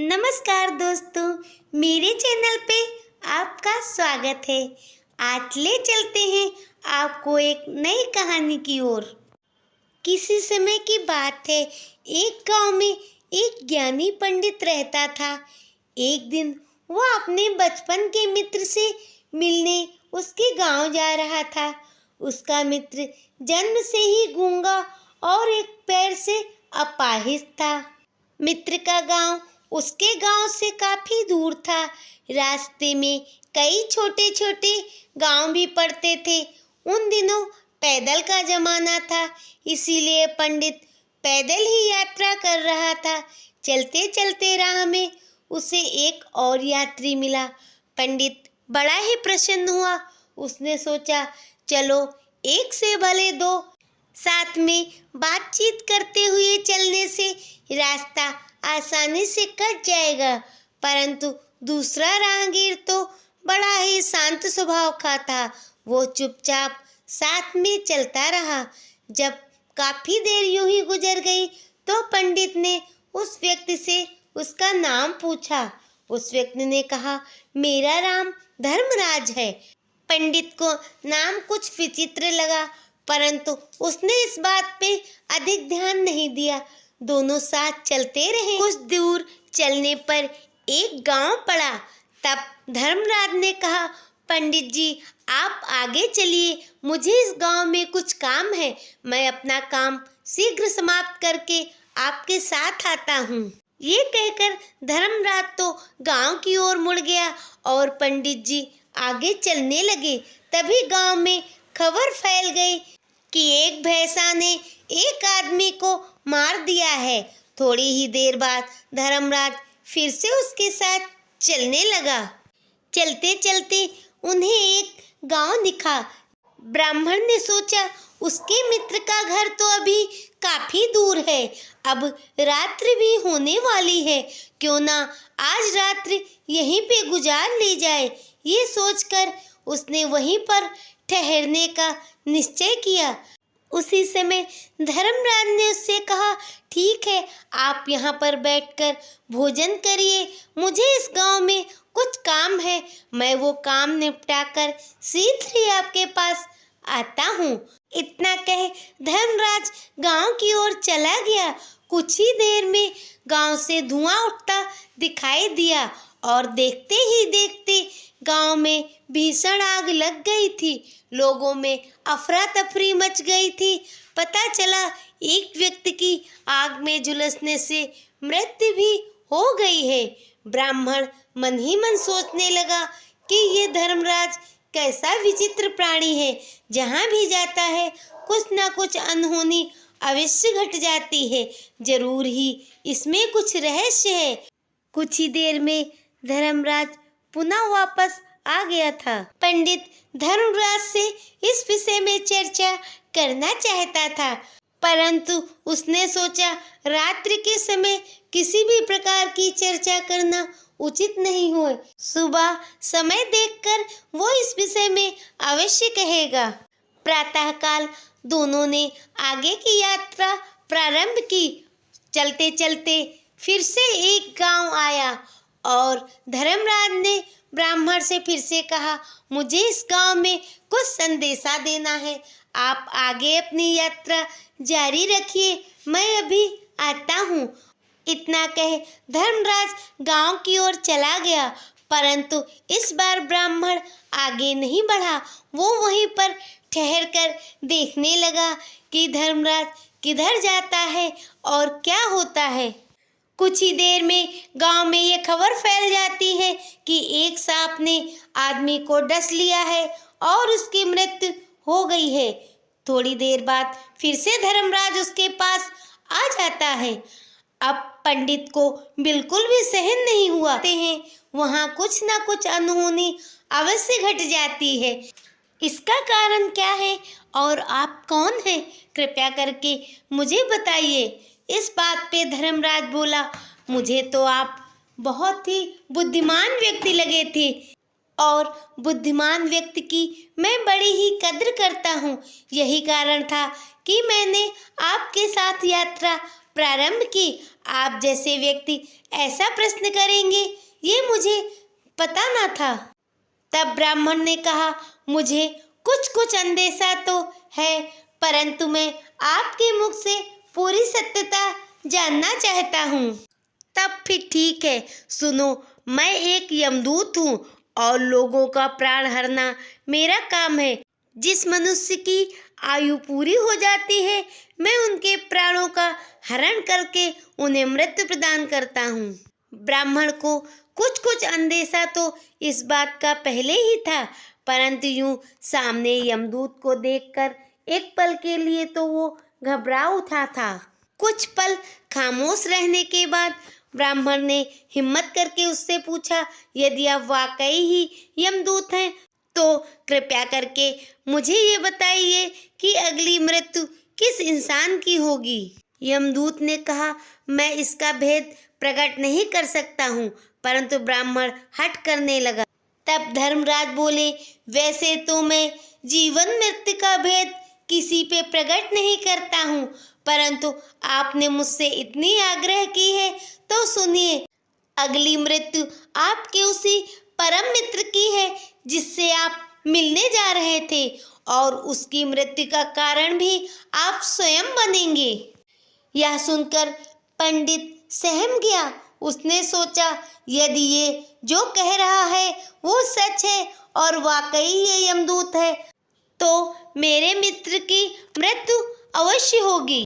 नमस्कार दोस्तों, मेरे चैनल पे आपका स्वागत है। आज ले चलते हैं आपको एक नई कहानी की ओर। किसी समय की बात है, एक गांव में एक ज्ञानी पंडित रहता था। एक दिन वो अपने बचपन के मित्र से मिलने उसके गांव जा रहा था। उसका मित्र जन्म से ही गूंगा और एक पैर से अपाहिज था। मित्र का गांव उसके गांव से काफी दूर था। रास्ते में कई छोटे छोटे गांव भी पड़ते थे। उन दिनों पैदल का जमाना था, इसीलिए पंडित पैदल ही यात्रा कर रहा था। चलते चलते राह में उसे एक और यात्री मिला। पंडित बड़ा ही प्रसन्न हुआ। उसने सोचा, चलो एक से भले दो, साथ में बातचीत करते हुए चलने से रास्ता आसानी से कट जाएगा। परंतु दूसरा राहगीर तो बड़ा ही शांत स्वभाव का था। वो चुपचाप साथ में चलता रहा। जब काफी देर यूं ही गुजर गई तो पंडित ने उस व्यक्ति से उसका नाम पूछा। उस व्यक्ति ने कहा, मेरा नाम धर्मराज है। पंडित को नाम कुछ विचित्र लगा, परंतु उसने इस बात पे अधिक ध्यान नहीं दिया। दोनों साथ चलते रहे। कुछ दूर चलने पर एक गांव पड़ा। तब धर्मराज ने कहा, पंडित जी आप आगे चलिए, मुझे इस गांव में कुछ काम है। मैं अपना काम शीघ्र समाप्त करके आपके साथ आता हूँ। ये कहकर धर्मराज तो गांव की ओर मुड़ गया और पंडित जी आगे चलने लगे। तभी गांव में खबर फैल गई कि एक भैंसा ने एक आदमी को मार दिया है। थोड़ी ही देर बाद धर्मराज फिर से उसके साथ चलने लगा। चलते चलते उन्हें एक गांव दिखा। ब्राह्मण ने सोचा, उसके मित्र का घर तो अभी काफी दूर है, अब रात्रि भी होने वाली है, क्यों ना आज रात्रि यहीं पे गुजार ली जाए। ये सोचकर उसने वहीं पर ठहरने का निश्चय किया। उसी समय धर्मराज ने उससे कहा, ठीक है, आप यहाँ पर बैठकर भोजन करिए, मुझे इस गांव में कुछ काम है, मैं वो काम निपटाकर शीघ्र ही आपके पास आता हूँ। इतना कह धर्मराज गांव की ओर चला गया। कुछ ही देर में गांव से धुआं उठता दिखाई दिया और देखते ही देखते गांव में भीषण आग लग गई थी। लोगों में अफरा तफरी मच गई थी। पता चला एक व्यक्ति की आग में झुलसने से मृत्यु भी हो गई है। ब्राह्मण मन ही मन सोचने लगा कि ये धर्मराज कैसा विचित्र प्राणी है। जहाँ भी जाता है कुछ ना कुछ अनहोनी अवश्य घट जाती है। जरूर ही इसमें कुछ रहस्य है। कुछ ही देर में धर्मराज पुनः वापस आ गया था। पंडित धर्मराज से इस विषय में चर्चा करना चाहता था, परंतु उसने सोचा रात्रि के समय किसी भी प्रकार की चर्चा करना उचित नहीं हो। सुबह समय देखकर वो इस विषय में अवश्य कहेगा। प्रातःकाल दोनों ने आगे की यात्रा प्रारंभ की। चलते चलते फिर से एक गांव आया और धर्मराज ने ब्राह्मण से फिर से कहा, मुझे इस गांव में कुछ संदेशा देना है, आप आगे अपनी यात्रा जारी रखिए, मैं अभी आता हूँ। इतना कह धर्मराज गांव की ओर चला गया, परंतु इस बार ब्राह्मण आगे नहीं बढ़ा। वो वहीं पर ठहर कर देखने लगा कि धर्मराज किधर जाता है और क्या होता है। कुछ ही देर में गांव में ये खबर फैल जाती है कि एक सांप ने आदमी को डस लिया है और उसकी मृत्यु हो गई है। थोड़ी देर बाद फिर से धर्मराज उसके पास आ जाता है। अब पंडित को बिल्कुल भी सहन नहीं हुआ है, वहाँ कुछ ना कुछ अनहोनी अवश्य घट जाती है। इसका कारण क्या है और आप कौन हैं, कृपया करके मुझे बताइए। इस बात पे धर्मराज बोला, मुझे तो आप बहुत ही बुद्धिमान व्यक्ति लगे थे और बुद्धिमान व्यक्ति की मैं बड़ी ही कद्र करता हूँ। यही कारण था कि मैंने आपके साथ यात्रा प्रारंभ की। आप जैसे व्यक्ति ऐसा प्रश्न करेंगे, ये मुझे पता न था। तब ब्राह्मण ने कहा, मुझे कुछ कुछ अंदेशा तो है, परंतु मैं आपके मुख से पूरी सत्यता जानना चाहता हूँ। तब फिर ठीक है, सुनो। मैं एक यमदूत हूँ और लोगों का प्राण हरना मेरा काम है। जिस मनुष्य की आयु पूरी हो जाती है, मैं उनके प्राणों का हरण करके उन्हें मृत्यु प्रदान करता हूँ। ब्राह्मण को कुछ कुछ अंदेशा तो इस बात का पहले ही था, परंतु यूं सामने यमदूत को देखकर एक पल के लिए तो वो घबरा उठा था। कुछ पल खामोश रहने के बाद ब्राह्मण ने हिम्मत करके उससे पूछा, यदि आप वाकई ही यमदूत हैं तो कृपया करके मुझे ये बताइए कि अगली मृत्यु किस इंसान की होगी। यमदूत ने कहा, मैं इसका भेद प्रकट नहीं कर सकता हूँ। परंतु ब्राह्मण हठ करने लगा। तब धर्मराज बोले, वैसे तो मैं जीवन मृत्यु का भेद किसी पे प्रकट नहीं करता हूँ, परंतु आपने मुझसे इतनी आग्रह की है तो सुनिए। अगली मृत्यु आपके उसी परम मित्र की है जिससे आप मिलने जा रहे थे, और उसकी मृत्यु का कारण भी आप स्वयं बनेंगे। यह सुनकर पंडित सहम गया। उसने सोचा, यदि ये जो कह रहा है वो सच है और वाकई ये यमदूत है, तो मेरे मित्र की मृत्यु अवश्य होगी।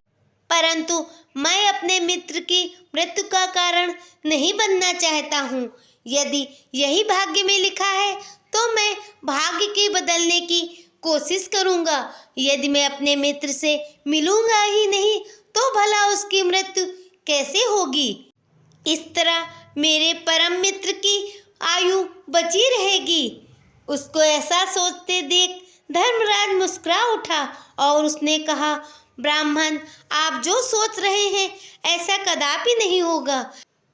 परंतु मैं अपने मित्र की मृत्यु का कारण नहीं बनना चाहता हूँ। यदि यही भाग्य में लिखा है तो मैं भाग्य के बदलने की कोशिश करूँगा। यदि मैं अपने मित्र से मिलूँगा ही नहीं तो भला उसकी मृत्यु कैसे होगी। इस तरह मेरे परम मित्र की आयु बची रहेगी। उसको ऐसा सोचते देख धर्मराज मुस्कुरा उठा और उसने कहा, ब्राह्मण, आप जो सोच रहे हैं ऐसा कदापि नहीं होगा,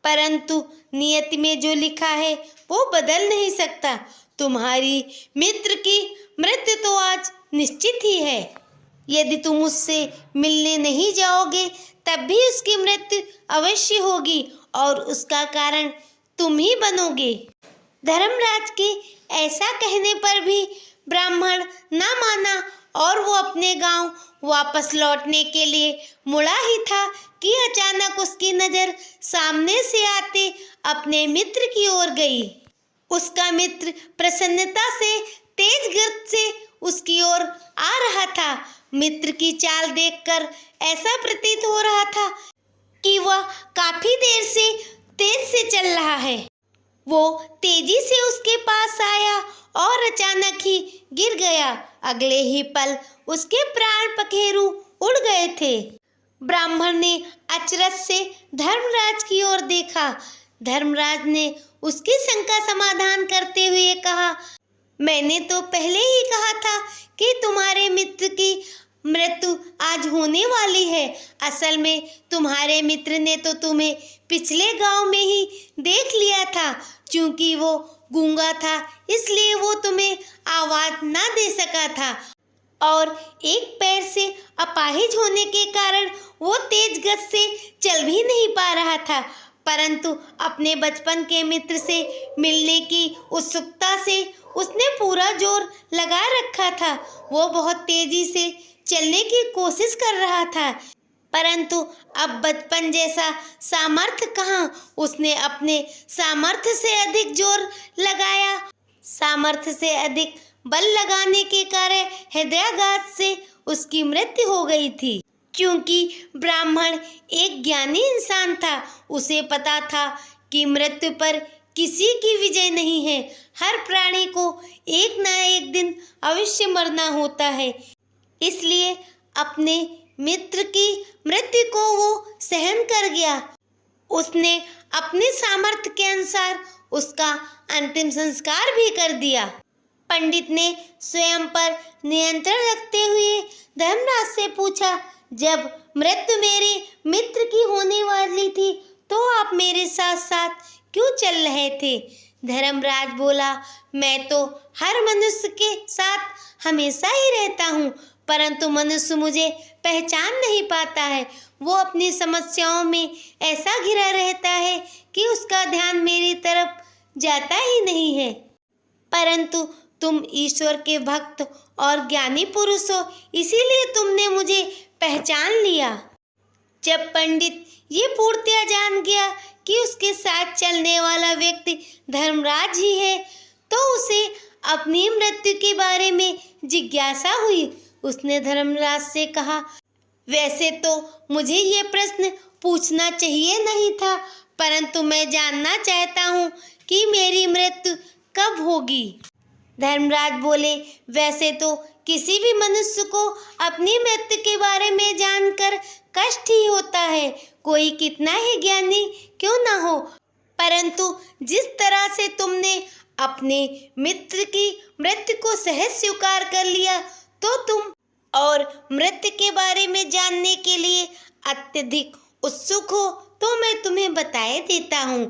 परंतु नियति में जो लिखा है वो बदल नहीं सकता। तुम्हारी मित्र की मृत्यु तो आज निश्चित ही है। यदि तुम उससे मिलने नहीं जाओगे तब भी उसकी मृत्यु अवश्य होगी और उसका कारण तुम ही बनोगे। धर्मराज के ऐसा कहने पर भी ब्राह्मण ना माना और वो अपने गांव वापस लौटने के लिए मुड़ा ही था कि अचानक उसकी नज़र सामने से आते अपने मित्र की ओर गई। उसका मित्र प्रसन्नता से तेज गति से उसकी ओर आ रहा था। मित्र की चाल देखकर ऐसा प्रतीत हो रहा था कि वह काफी देर से तेज से चल रहा है। वो तेजी से उसके पास आया और अचानक ही गिर गया। अगले ही पल उसके प्राण पखेरु उड़ गए थे। ब्राह्मण ने अचरज से धर्मराज की ओर देखा। धर्मराज ने उसकी शंका समाधान करते हुए कहा, मैंने तो पहले ही कहा था कि तुम्हारे मित्र की मृत्यु आज होने वाली है। असल में तुम्हारे मित्र ने तो तुम्हें पिछले गांव में ही देख लिया था। चूंकि वो गूंगा था इसलिए वो तुम्हें आवाज ना दे सका था और एक पैर से अपाहिज होने के कारण वो तेज गति से चल भी नहीं पा रहा था। परंतु अपने बचपन के मित्र से मिलने की उत्सुकता से उसने पूरा जोर लगा रखा था। वो बहुत तेजी से चलने की कोशिश कर रहा था, परंतु अब बचपन जैसा सामर्थ्य कहाँ। उसने अपने सामर्थ्य से अधिक जोर लगाया। सामर्थ्य से अधिक बल लगाने के कारण हृदयाघात से उसकी मृत्यु हो गई थी। क्योंकि ब्राह्मण एक ज्ञानी इंसान था, उसे पता था कि मृत्यु पर किसी की विजय नहीं है। हर प्राणी को एक ना एक दिन अवश्य मरना होता है। इसलिए अपने मित्र की मृत्यु को वो सहन कर गया। उसने अपने सामर्थ्य के अनुसार उसका अंतिम संस्कार भी कर दिया। पंडित ने स्वयं पर नियंत्रण रखते हुए धर्मराज से पूछा, जब मृत्यु मेरे मित्र की होने वाली थी तो आप मेरे साथ साथ क्यों चल रहे थे। धर्मराज बोला, मैं तो हर मनुष्य के साथ हमेशा ही रहता हूँ, परंतु मनुष्य मुझे पहचान नहीं पाता है। वो अपनी समस्याओं में ऐसा घिरा रहता है कि उसका ध्यान मेरी तरफ जाता ही नहीं है। परंतु तुम ईश्वर के भक्त और ज्ञानी पुरुष हो, इसीलिए तुमने मुझे पहचान लिया। जब पंडित ये पूर्णतया जान गया कि उसके साथ चलने वाला व्यक्ति धर्मराज ही है, तो उसे अपनी मृत्यु के बारे में जिज्ञासा हुई। उसने धर्मराज से कहा, वैसे तो मुझे ये प्रश्न पूछना चाहिए नहीं था, परंतु मैं जानना चाहता हूँ कि मेरी मृत्यु कब होगी। धर्मराज बोले, वैसे तो किसी भी मनुष्य को अपनी मृत्यु के बारे में जानकर कष्ट ही होता है, कोई कितना ही ज्ञानी क्यों ना हो। परंतु जिस तरह से तुमने अपने मित्र की मृत्यु को सहज स्वीकार कर लिया, तो तुम और मृत्यु के बारे में जानने के लिए अत्यधिक उत्सुक हो, तो मैं तुम्हें बताए देता हूँ।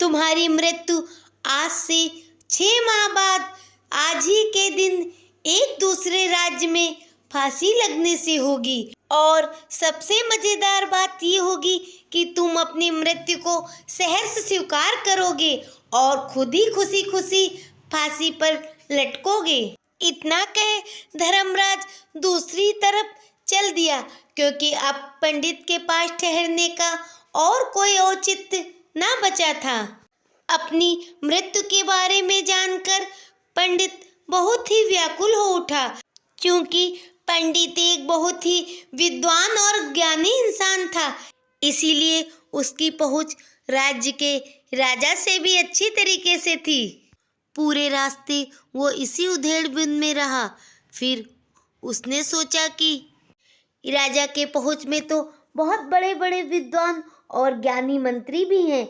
तुम्हारी मृत्यु आज से 6 माह बाद आज ही के दिन एक दूसरे राज्य में फांसी लगने से होगी। और सबसे मजेदार बात ये होगी कि तुम अपनी मृत्यु को सहर्ष स्वीकार करोगे और खुद ही खुशी खुशी फांसी पर लटकोगे। इतना कह धर्मराज दूसरी तरफ चल दिया, क्योंकि अब पंडित के पास ठहरने का और कोई औचित्य ना बचा था। अपनी मृत्यु के बारे में जानकर पंडित बहुत ही व्याकुल हो उठा, क्योंकि पंडित एक बहुत ही विद्वान और ज्ञानी इंसान था। इसीलिए उसकी पहुंच राज्य के राजा से भी अच्छी तरीके से थी। पूरे रास्ते वो इसी उधेड़-बुन में रहा। फिर उसने सोचा कि राजा के पहुंच में तो बहुत बड़े बड़े विद्वान और ज्ञानी मंत्री भी हैं,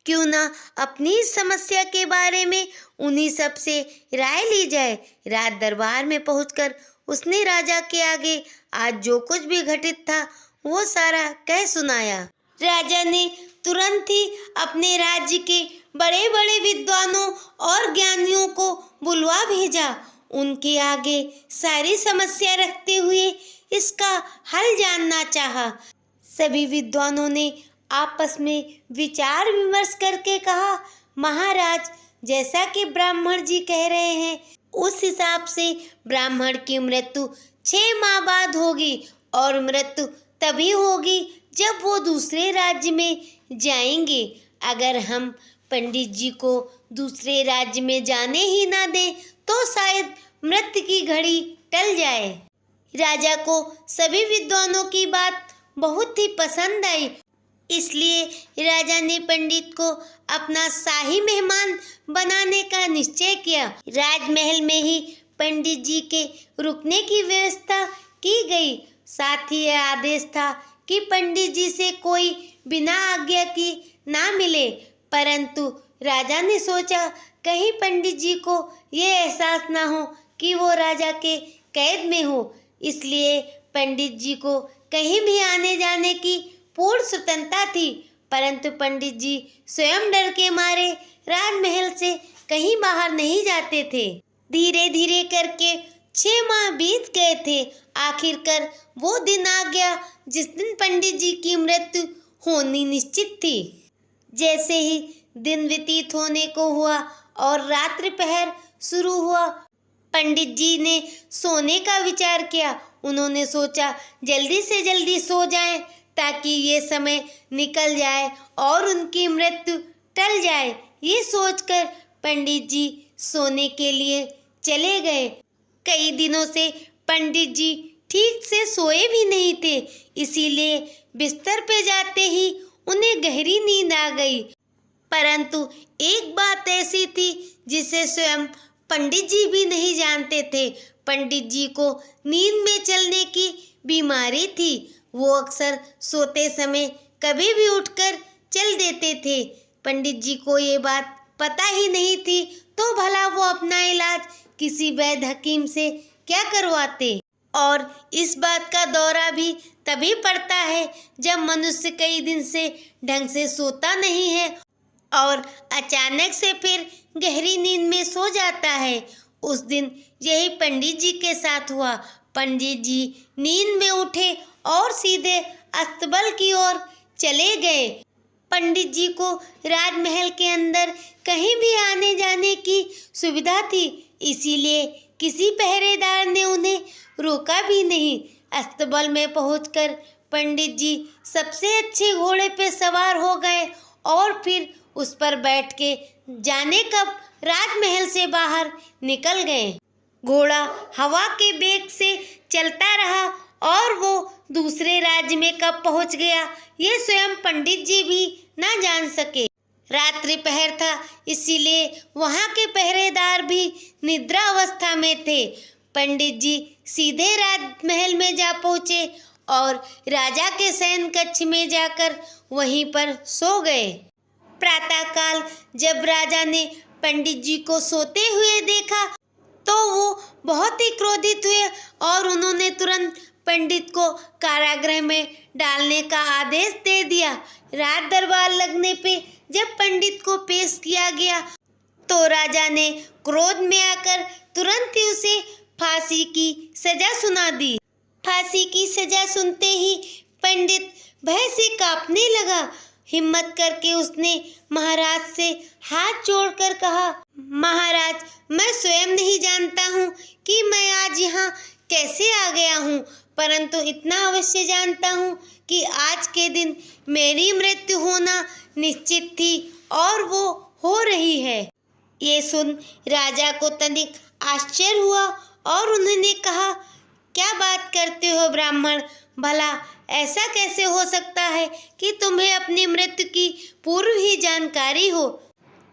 क्यों ना अपनी इस समस्या के बारे में उन्हीं सब से राय ली जाए। राज दरबार में पहुंचकर उसने राजा के आगे आज जो कुछ भी घटित था वो सारा कह सुनाया। राजा ने तुरंत ही अपने राज्य के बड़े बड़े विद्वानों और ज्ञानियों को बुलवा भेजा। उनके आगे सारी समस्या रखते हुए इसका हल जानना चाहा। सभी विद्वानों ने आपस में विचार विमर्श करके कहा, महाराज, जैसा कि ब्राह्मण जी कह रहे हैं उस हिसाब से ब्राह्मण की मृत्यु 6 माह बाद होगी, और मृत्यु तभी होगी जब वो दूसरे राज्य में जाएंगे। अगर हम पंडित जी को दूसरे राज्य में जाने ही ना दें तो शायद मृत्यु की घड़ी टल जाए। राजा को सभी विद्वानों की बात बहुत ही पसंद आई, इसलिए राजा ने पंडित को अपना शाही मेहमान बनाने का निश्चय किया। राजमहल में ही पंडित जी के रुकने की व्यवस्था की गई। साथ ही यह आदेश था कि पंडित जी से कोई बिना आज्ञा की ना मिले। परंतु राजा ने सोचा कहीं पंडित जी को ये एहसास ना हो कि वो राजा के कैद में हो, इसलिए पंडित जी को कहीं भी आने जाने की पूर्ण स्वतंत्रता थी। परंतु पंडित जी स्वयं डर के मारे राजमहल से कहीं बाहर नहीं जाते थे। धीरे धीरे करके 6 माह बीत गए थे। आखिरकार वो दिन आ गया जिस दिन पंडित जी की मृत्यु होनी निश्चित थी। जैसे ही दिन व्यतीत होने को हुआ और रात्रि पहर शुरू हुआ, पंडित जी ने सोने का विचार किया। उन्होंने सोचा जल्दी से जल्दी सो जाएं ताकि ये समय निकल जाए और उनकी मृत्यु टल जाए। ये सोचकर पंडित जी सोने के लिए चले गए। कई दिनों से पंडित जी ठीक से सोए भी नहीं थे, इसीलिए बिस्तर पे जाते ही उन्हें गहरी नींद आ गई। परंतु एक बात ऐसी थी जिसे स्वयं पंडित जी भी नहीं जानते थे। पंडित जी को नींद में चलने की बीमारी थी। वो अक्सर सोते समय कभी भी उठकर चल देते थे। पंडित जी को ये बात पता ही नहीं थी, तो भला वो अपना इलाज किसी वैद्य हकीम से क्या करवाते। और इस बात का दौरा भी तभी पड़ता है जब मनुष्य कई दिन से ढंग से सोता नहीं है और अचानक से फिर गहरी नींद में सो जाता है। उस दिन यही पंडित जी के साथ हुआ। पंडित जी नींद में उठे और सीधे अस्तबल की ओर चले गए। पंडित जी को राजमहल के अंदर कहीं भी आने जाने की सुविधा थी, इसीलिए किसी पहरेदार ने उन्हें रोका भी नहीं। अस्तबल में पहुंचकर पंडित जी सबसे अच्छे घोड़े पे सवार हो गए और फिर उस पर बैठ के जाने कब राजमहल से बाहर निकल गए। घोड़ा हवा के वेग से चलता रहा और वो दूसरे राज्य में कब पहुंच गया ये स्वयं पंडित जी भी ना जान सके। रात्रि पहर था, इसीलिए वहां के पहरेदार भी निद्रा अवस्था में थे। पंडित जी सीधे राजमहल में जा पहुंचे और राजा के शयन कक्ष में जाकर वहीं पर सो गए। प्रातःकाल जब राजा ने पंडित जी को सोते हुए देखा तो वो बहुत ही क्रोधित हुए और उन्होंने तुरंत पंडित को कारागृह में डालने का आदेश दे दिया। रात दरबार लगने पे जब पंडित को पेश किया गया तो राजा ने क्रोध में आकर तुरंत ही उसे फांसी की सजा सुना दी। फांसी की सजा सुनते ही पंडित भय से कांपने लगा। हिम्मत करके उसने महाराज से हाथ जोड़कर कहा, महाराज, मैं स्वयं नहीं जानता हूँ कि मैं आज यहाँ कैसे आ गया हूँ, परंतु इतना अवश्य जानता हूँ कि आज के दिन मेरी मृत्यु होना निश्चित थी और वो हो रही है। ये सुन राजा को तनिक आश्चर्य हुआ और उन्होंने कहा, क्या बात करते हो ब्राह्मण, भला ऐसा कैसे हो सकता है कि तुम्हें अपनी मृत्यु की पूर्व ही जानकारी हो।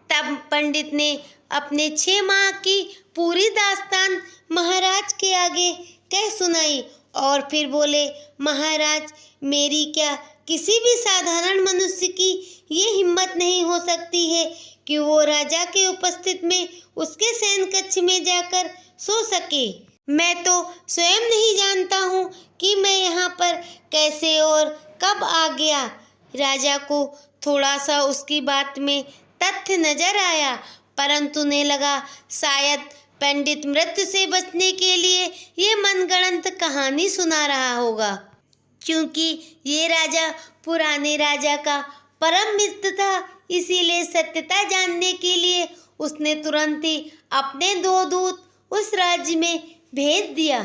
तब पंडित ने अपने 6 माह की पूरी दास्तान महाराज के आगे कह सुनाई और फिर बोले, महाराज, मेरी क्या किसी भी साधारण मनुष्य की ये हिम्मत नहीं हो सकती है कि वो राजा के उपस्थित में उसके शयन कक्ष में जाकर सो सके। मैं तो स्वयं नहीं जानता हूँ कि मैं यहाँ पर कैसे और कब आ गया। राजा को थोड़ा सा उसकी बात में तथ्य नजर आया, परंतु उन्हें लगा शायद पंडित मृत्यु से बचने के लिए ये मनगढ़ंत कहानी सुना रहा होगा, क्योंकि ये राजा पुराने राजा का परम मित्र था। इसीलिए सत्यता जानने के लिए उसने तुरंत ही अपने 2 दूत उस राज्य में भेज दिया।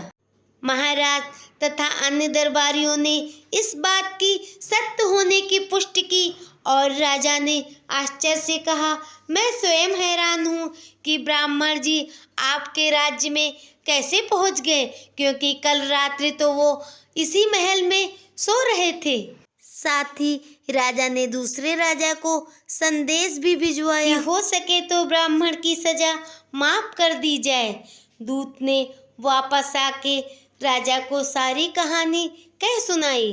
महाराज तथा अन्य दरबारियों ने इस बात की सत्य होने की पुष्टि की और राजा ने आश्चर्य से कहा, मैं स्वयं हैरान हूँ कि ब्राह्मण जी आपके राज्य में कैसे पहुँच गए, क्योंकि कल रात्रि तो वो इसी महल में सो रहे थे। साथ ही राजा ने दूसरे राजा को संदेश भी भिजवाया कि हो सके तो ब्राह्मण की सजा माफ कर दी जाए। दूत ने वापस आके राजा को सारी कहानी कह सुनाई।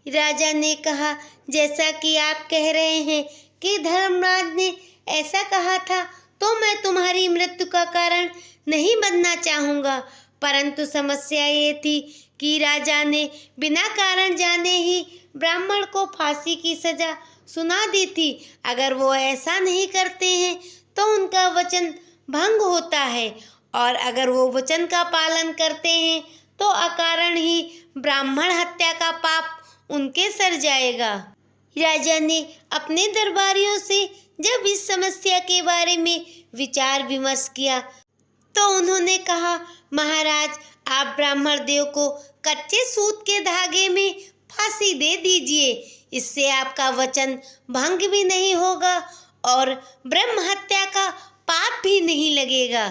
राजा ने कहा, जैसा कि आप कह रहे हैं कि धर्मराज ने ऐसा कहा था, तो मैं तुम्हारी मृत्यु का कारण नहीं बनना चाहूँगा, परंतु समस्या ये थी कि राजा ने बिना कारण जाने ही ब्राह्मण को फांसी की सजा सुना दी थी। अगर वो ऐसा नहीं करते हैं तो उनका वचन भंग होता है, और अगर वो वचन का पालन करते हैं तो अकारण ही ब्राह्मण हत्या का पाप उनके सर जाएगा। राजा ने अपने दरबारियों से जब इस समस्या के बारे में विचार विमर्श किया तो उन्होंने कहा, महाराज, आप ब्राह्मण देव को कच्चे सूत के धागे में फांसी दे दीजिए। इससे आपका वचन भंग भी नहीं होगा और ब्रह्म हत्या का पाप भी नहीं लगेगा।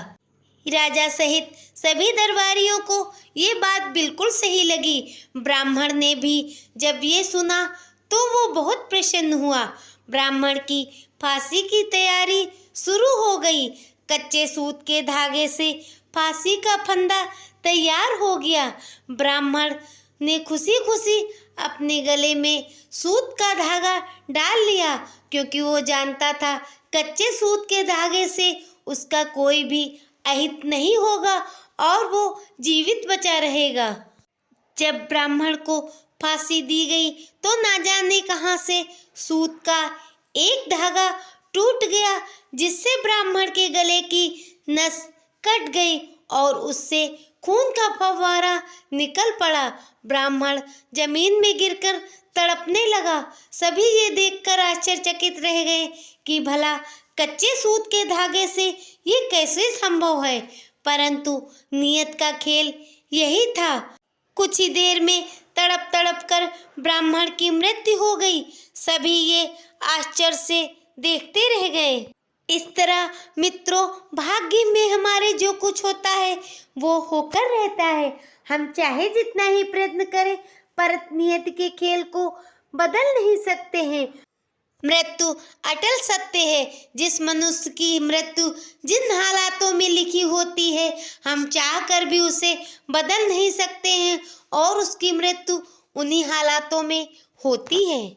राजा सहित सभी दरबारियों को ये बात बिल्कुल सही लगी। ब्राह्मण ने भी जब ये सुना तो वो बहुत प्रसन्न हुआ। ब्राह्मण की फांसी की तैयारी शुरू हो गई। कच्चे सूत के धागे से फांसी का फंदा तैयार हो गया। ब्राह्मण ने खुशी खुशी अपने गले में सूत का धागा डाल लिया, क्योंकि वो जानता था कच्चे सूत के धागे से उसका कोई भी अहित नहीं होगा और वो जीवित बचा रहेगा। जब ब्राह्मण को फांसी दी गई तो ना जाने कहां से सूत का एक धागा टूट गया, जिससे ब्राह्मण के गले की नस कट गई और उससे खून का फव्वारा निकल पड़ा। ब्राह्मण जमीन में गिरकर तड़पने लगा। सभी ये देखकर आश्चर्यचकित रह गए कि भला कच्चे सूत के धागे से ये कैसे संभव है। परंतु नियत का खेल यही था। कुछ ही देर में तड़प तड़प कर ब्राह्मण की मृत्यु हो गई। सभी ये आश्चर्य से देखते रह गए। इस तरह मित्रों, भाग्य में हमारे जो कुछ होता है वो होकर रहता है। हम चाहे जितना ही प्रयत्न करें पर नियति के खेल को बदल नहीं सकते हैं। मृत्यु अटल सत्य है। जिस मनुष्य की मृत्यु जिन हालातों में लिखी होती है, हम चाह कर भी उसे बदल नहीं सकते हैं और उसकी मृत्यु उन्हीं हालातों में होती है।